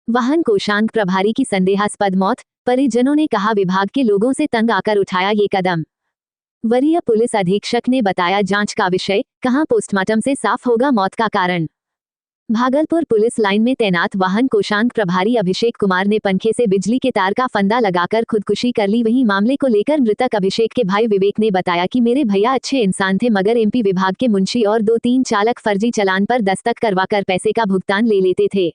वाहन कोषांग प्रभारी की संदेहास्पद मौत, परिजनों ने कहा विभाग के लोगों से तंग आकर उठाया ये कदम। वरीय पुलिस अधीक्षक ने बताया जांच का विषय, कहां पोस्टमार्टम से साफ होगा मौत का कारण। भागलपुर पुलिस लाइन में तैनात वाहन कोषांग प्रभारी अभिषेक कुमार ने पंखे से बिजली के तार का फंदा लगाकर खुदकुशी कर ली। वहीं मामले को लेकर मृतक अभिषेक के भाई विवेक ने बताया कि मेरे भैया अच्छे इंसान थे, मगर एमपी विभाग के मुंशी और 2-3 चालक फर्जी चालान पर दस्तखत करवाकर पैसे का भुगतान ले लेते थे।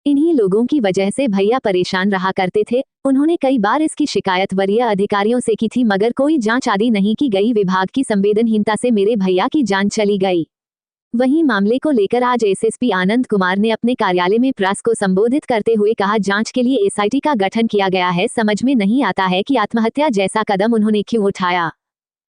इन्हीं लोगों की वजह से भैया परेशान रहा करते थे। उन्होंने कई बार इसकी शिकायत वरीय अधिकारियों से की थी, मगर कोई जांच आदि नहीं की गई। विभाग की संवेदनहीनता से मेरे भैया की जान चली गई। वहीं मामले को लेकर आज एसएसपी आनंद कुमार ने अपने कार्यालय में प्रेस को संबोधित करते हुए कहा, जांच के लिए एसआईटी का गठन किया गया है। समझ में नहीं आता है कि आत्महत्या जैसा कदम उन्होंने क्यों उठाया।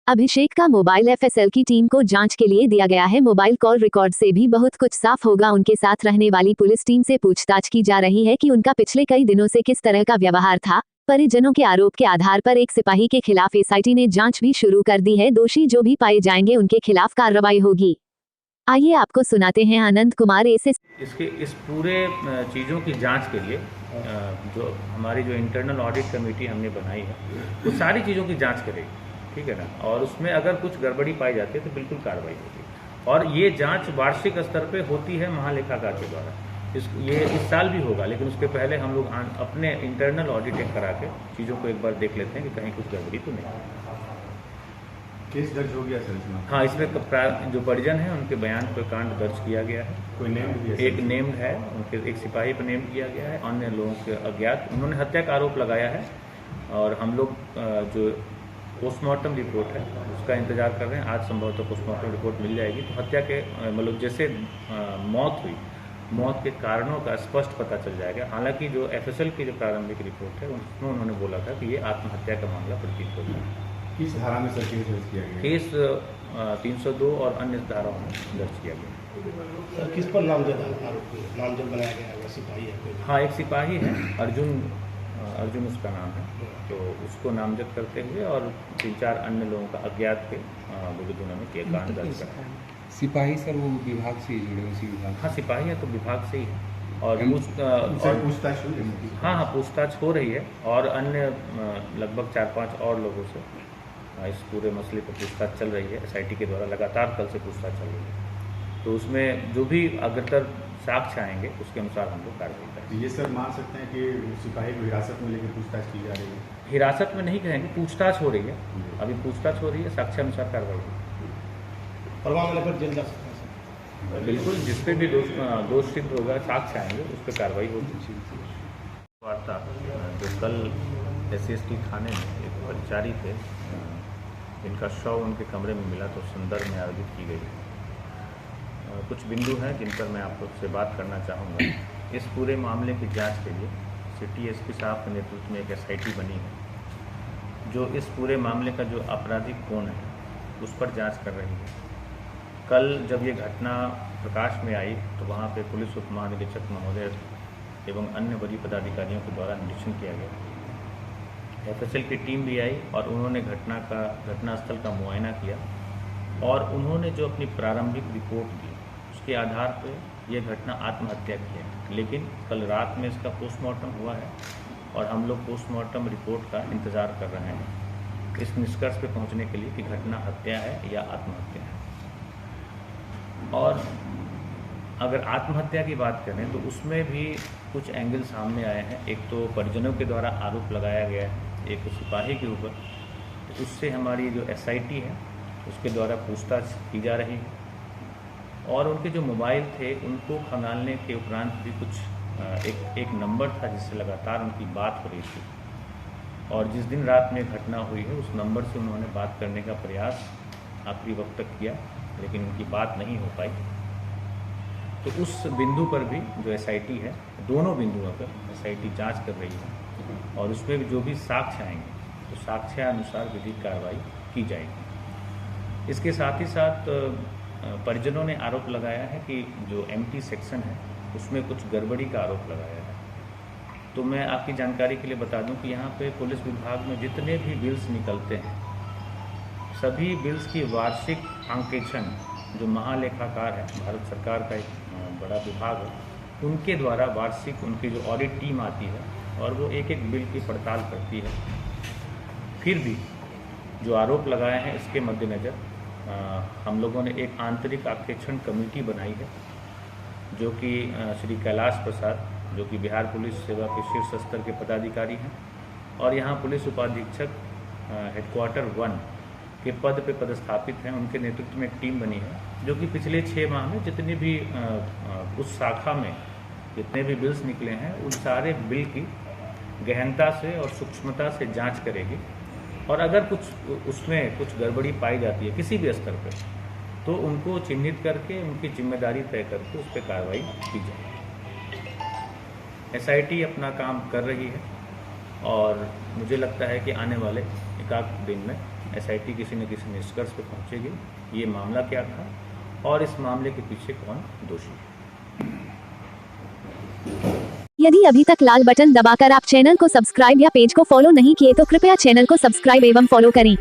अभिषेक का मोबाइल एफएसएल की टीम को जांच के लिए दिया गया है। मोबाइल कॉल रिकॉर्ड से भी बहुत कुछ साफ होगा। उनके साथ रहने वाली पुलिस टीम से पूछताछ की जा रही है कि उनका पिछले कई दिनों से किस तरह का व्यवहार था। परिजनों के आरोप के आधार पर एक सिपाही के खिलाफ एसआईटी ने जांच भी शुरू कर दी है। दोषी जो भी पाए जाएंगे उनके खिलाफ कार्रवाई होगी। आइए आपको सुनाते हैं आनंद कुमार इसके इस पूरे चीज़ों की जांच के लिए जो हमारी जो इंटरनल ऑडिट कमेटी हमने बनाई है वो सारी चीज़ों की जांच करेगी, ठीक है ना। और उसमें अगर कुछ गड़बड़ी पाई जाती है तो बिल्कुल कार्रवाई होगी। और ये जांच वार्षिक स्तर पे होती है महालेखाकार के द्वारा। ये इस साल भी होगा, लेकिन उसके पहले हम लोग अपने इंटरनल ऑडिटिंग करा के चीज़ों को एक बार देख लेते हैं कि कहीं कुछ गड़बड़ी तो नहीं। केस दर्ज हो गया सर इसमें? हाँ, इसमें जो परिजन हैं उनके बयान पर कांड दर्ज किया गया है। कोई नेम भी एक नेम्ड है, उनके एक सिपाही पर नेम किया गया है। अन्य लोगों के अज्ञात, उन्होंने हत्या का आरोप लगाया है। और हम लोग जो पोस्टमार्टम रिपोर्ट है उसका इंतजार कर रहे हैं। आज संभवतः पोस्टमार्टम रिपोर्ट मिल जाएगी तो हत्या के मतलब जैसे मौत हुई, मौत के कारणों का स्पष्ट पता चल जाएगा। हालांकि जो एफएसएल की जो प्रारंभिक रिपोर्ट है उसमें उन्होंने बोला था कि ये आत्महत्या का मामला प्रतीत होता है। किस धारा में सर केस दर्ज किया गया? केस 302 और अन्य धाराओं में दर्ज किया गया। सर किस पर नामजद बनाया गया है? सिपाही है कोई? हाँ, एक सिपाही है, अर्जुन उसका नाम है, तो उसको नामजद करते हुए और 3-4 अन्य लोगों का अज्ञात के विरुद्ध उन्होंने किया कांड दर्ज करा। सिपाही सर वो विभाग से जुड़े उसी विभाग? हाँ, सिपाही है तो विभाग से ही है। और पूछताछ हुई? हाँ, पूछताछ हो रही है और अन्य लगभग 4-5 और लोगों से इस पूरे मसले पर पूछताछ चल रही है। एसआईटी के द्वारा लगातार कल से पूछताछ चल रही है, तो उसमें जो भी अग्रतर साक्ष्य आएंगे उसके अनुसार हम लोग कार्रवाई करेंगे। ये सर मान सकते हैं कि सिपाही को हिरासत में लेकर पूछताछ की जा रही है? हिरासत में नहीं कहेंगे, पूछताछ हो रही है। अभी पूछताछ हो रही है, साक्ष्य अनुसार कार्रवाई होगी। परवाह मिलने पर जेल जा सकते हैं? बिल्कुल, जिस पे भी दोष सिद्ध होगा, साक्ष्य आएंगे उस पर कार्रवाई होगी। वार्ता जो कल SCST थाने में एक परिचारी थे, इनका शव उनके कमरे में मिला, तो संदर्भ में आयोजित की गई। कुछ बिंदु हैं जिन पर मैं आप लोग से बात करना चाहूँगा। इस पूरे मामले की जांच के लिए सिटी एसपी साहब के नेतृत्व में एक एसआईटी बनी है जो इस पूरे मामले का जो आपराधिक कोण है उस पर जांच कर रही है। कल जब ये घटना प्रकाश में आई तो वहाँ पे पुलिस उप महानिरीक्षक महोदय एवं अन्य वरीय पदाधिकारियों के द्वारा निरीक्षण किया गया। एफएसएल की टीम भी आई और उन्होंने घटनास्थल का मुआयना किया और उन्होंने जो अपनी प्रारंभिक रिपोर्ट दी उसके आधार पर यह घटना आत्महत्या की है। लेकिन कल रात में इसका पोस्टमार्टम हुआ है और हम लोग पोस्टमार्टम रिपोर्ट का इंतज़ार कर रहे हैं इस निष्कर्ष पे पहुंचने के लिए कि घटना हत्या है या आत्महत्या है। और अगर आत्महत्या की बात करें तो उसमें भी कुछ एंगल सामने आए हैं। एक तो परिजनों के द्वारा आरोप लगाया गया है एक सिपाही के ऊपर, तो उससे हमारी जो एसआईटी है उसके द्वारा पूछताछ की जा रही है। और उनके जो मोबाइल थे उनको खंगालने के उपरांत भी कुछ एक नंबर था जिससे लगातार उनकी बात हो रही थी और जिस दिन रात में घटना हुई है उस नंबर से उन्होंने बात करने का प्रयास आखिरी वक्त तक किया, लेकिन उनकी बात नहीं हो पाई। तो उस बिंदु पर भी जो एसआईटी है, दोनों बिंदुओं पर एसआईटी जांच कर रही है और उसमें भी जो भी साक्ष्य आएंगे तो साक्ष्यानुसार विधिक कार्रवाई की जाएगी। इसके साथ ही साथ परिजनों ने आरोप लगाया है कि जो एमटी सेक्शन है उसमें कुछ गड़बड़ी का आरोप लगाया है। तो मैं आपकी जानकारी के लिए बता दूं कि यहाँ पे पुलिस विभाग में जितने भी बिल्स निकलते हैं सभी बिल्स की वार्षिक अंकेक्षण जो महालेखाकार है, भारत सरकार का एक बड़ा विभाग है, उनके द्वारा वार्षिक उनकी जो ऑडिट टीम आती है और वो एक एक बिल की पड़ताल करती है। फिर भी जो आरोप लगाए हैं इसके मद्देनज़र हम लोगों ने एक आंतरिक आक्षेपण कमेटी बनाई है, जो कि श्री कैलाश प्रसाद, जो कि बिहार पुलिस सेवा के शीर्ष स्तर के पदाधिकारी हैं, और यहाँ पुलिस उपाधीक्षक हेडक्वार्टर 1 के पद पे पदस्थापित हैं, उनके नेतृत्व में एक टीम बनी है, जो कि पिछले 6 माह में जितने भी उस शाखा में जितने भी बिल्स निकले हैं उन सारे बिल की गहनता से और सूक्ष्मता से जांच करेगी, और अगर कुछ उसमें कुछ गड़बड़ी पाई जाती है किसी भी स्तर पर, तो उनको चिन्हित करके उनकी जिम्मेदारी तय करके उस पर कार्रवाई की जाए। एसआईटी अपना काम कर रही है और मुझे लगता है कि आने वाले एकाध दिन में एसआईटी किसी न किसी निष्कर्ष पर पहुंचेगी, ये मामला क्या था और इस मामले के पीछे कौन दोषी है। यदि अभी तक लाल बटन दबाकर आप चैनल को सब्सक्राइब या पेज को फॉलो नहीं किए तो कृपया चैनल को सब्सक्राइब एवं फॉलो करें।